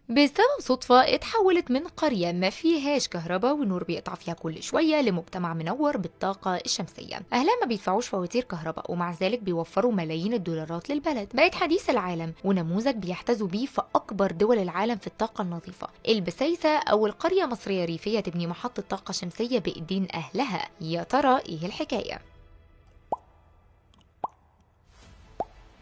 بسبب صدفة اتحولت من قرية ما فيهاش كهرباء ونور بيقطع فيها كل شوية لمجتمع منور بالطاقة الشمسية. أهلها ما بيدفعوش فواتير كهرباء ومع ذلك بيوفروا ملايين الدولارات للبلد. بقت حديث العالم ونموذج بيحتذوا بيه في أكبر دول العالم في الطاقة النظيفة. البسيسة أول قرية مصرية ريفية تبني محطة طاقة شمسية بإيدين أهلها. يا ترى إيه الحكاية؟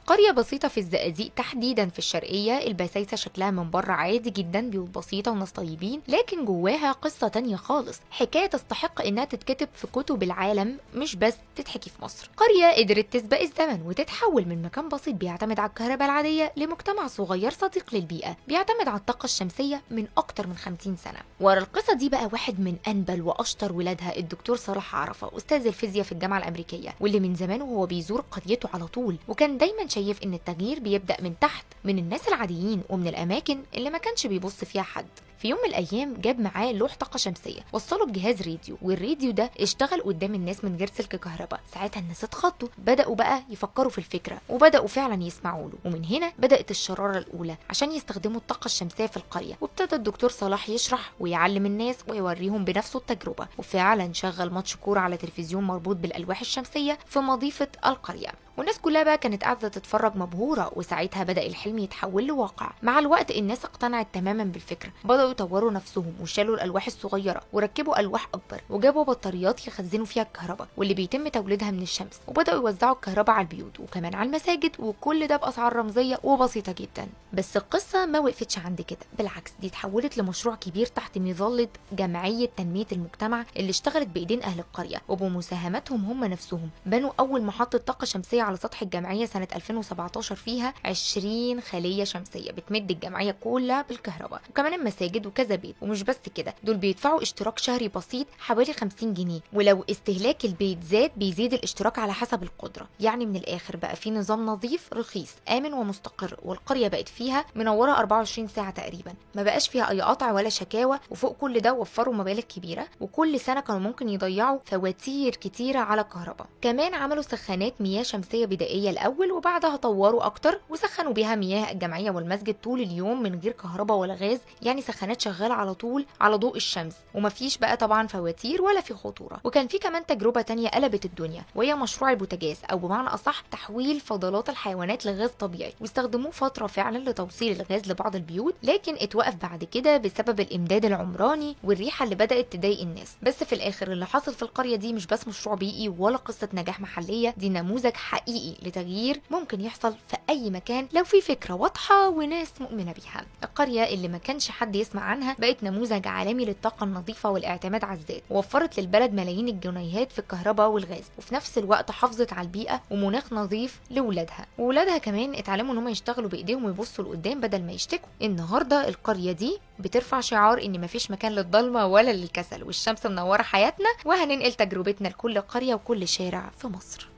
قرية بسيطة في الزقازيق تحديدا في الشرقية. البسايسة شكلها من بره عادي جدا، بيوت بسيطة وناس طيبين، لكن جواها قصة تانية خالص، حكاية تستحق انها تتكتب في كتب العالم مش بس تتحكي في مصر. قرية قدرت تسبق الزمن وتتحول من مكان بسيط بيعتمد على الكهرباء العادية لمجتمع صغير صديق للبيئة بيعتمد على الطاقة الشمسية من أكتر من 50 سنة. ورا القصة دي بقى واحد من أنبل وأشطر ولادها، الدكتور صلاح عرفة، أستاذ الفيزياء في الجامعة الأمريكية، واللي من زمان وهو بيزور قريته على طول، وكان دايما شايف ان التغيير بيبدأ من تحت، من الناس العاديين ومن الاماكن اللي ما كانش بيبص فيها حد. في يوم من الايام جاب معاه لوح طاقه شمسيه وصله بجهاز راديو، والراديو ده اشتغل قدام الناس من غير سلك كهرباء. ساعتها الناس اتخضوا، بداوا بقى يفكروا في الفكره وبداوا فعلا يسمعوا له، ومن هنا بدات الشراره الاولى عشان يستخدموا الطاقه الشمسيه في القريه. وابتدى الدكتور صلاح يشرح ويعلم الناس ويوريهم بنفسه التجربه، وفعلا شغل ماتش كوره على تلفزيون مربوط بالالواح الشمسيه في مضيفه القريه، والناس كلها بقى كانت قاعده تتفرج مبهوره. وساعتها بدا الحلم يتحول لواقع. مع الوقت الناس اقتنعت تماما بالفكره، بداوا يطوروا نفسهم وشالوا الالواح الصغيره وركبوا الواح اكبر وجابوا بطاريات يخزنوا فيها الكهرباء واللي بيتم توليدها من الشمس، وبداوا يوزعوا الكهرباء على البيوت وكمان على المساجد، وكل ده باسعار رمزيه وبسيطه جدا. بس القصه ما وقفتش عند كده، بالعكس دي اتحولت لمشروع كبير تحت مظله جمعيه تنميه المجتمع اللي اشتغلت بايدين اهل القريه، وبمساهمتهم هم نفسهم بنوا اول محطه طاقه شمسيه على سطح الجمعيه سنه 2017 فيها 20 خليه شمسيه بتمد الجمعيه كلها بالكهرباء، وكمان المساجد وكذا بيت. ومش بس كده، دول بيدفعوا اشتراك شهري بسيط حوالي 50 جنيه، ولو استهلاك البيت زاد بيزيد الاشتراك على حسب القدره. يعني من الاخر بقى في نظام نظيف رخيص امن ومستقر، والقريه بقت فيها منوره 24 ساعه تقريبا، ما بقاش فيها اي قطع ولا شكاوى. وفوق كل ده وفروا مبالغ كبيره، وكل سنه كانوا ممكن يضيعوا فواتير كتيره على الكهرباء. كمان عملوا سخانات مياه شمسيه بدائيه الاول، وبعدها طوروا اكتر وسخنوا بيها مياه الجمعيه والمسجد طول اليوم من غير كهرباء ولا غاز، يعني سخانات شغاله على طول على ضوء الشمس، ومفيش بقى طبعا فواتير ولا في خطوره. وكان في كمان تجربه تانية قلبت الدنيا، وهي مشروع البوتاجاز، او بمعنى اصح تحويل فضلات الحيوانات لغاز طبيعي، واستخدموه فتره فعلا لتوصيل الغاز لبعض البيوت، لكن اتوقف بعد كده بسبب الامداد العمراني والريحه اللي بدات تضايق الناس. بس في الاخر اللي حصل في القريه دي مش بس مشروع بيئي ولا قصه نجاح محليه، دي نموذج حقيقي لتغيير ممكن يحصل في اي مكان لو في فكره واضحه وناس مؤمنه بيها. القريه اللي ما كانش حد يسمع عنها بقت نموذج عالمي للطاقه النظيفه والاعتماد على الذات، ووفرت للبلد ملايين الجنيهات في الكهرباء والغاز، وفي نفس الوقت حافظت على البيئه ومناخ نظيف لاولادها. وولادها كمان اتعلموا ان هم يشتغلوا بايديهم ويبصوا لقدام بدل ما يشتكوا. النهارده القريه دي بترفع شعار ان مفيش مكان للضلمه ولا للكسل، والشمس منوره حياتنا، وهننقل تجربتنا لكل قريه وكل شارع في مصر.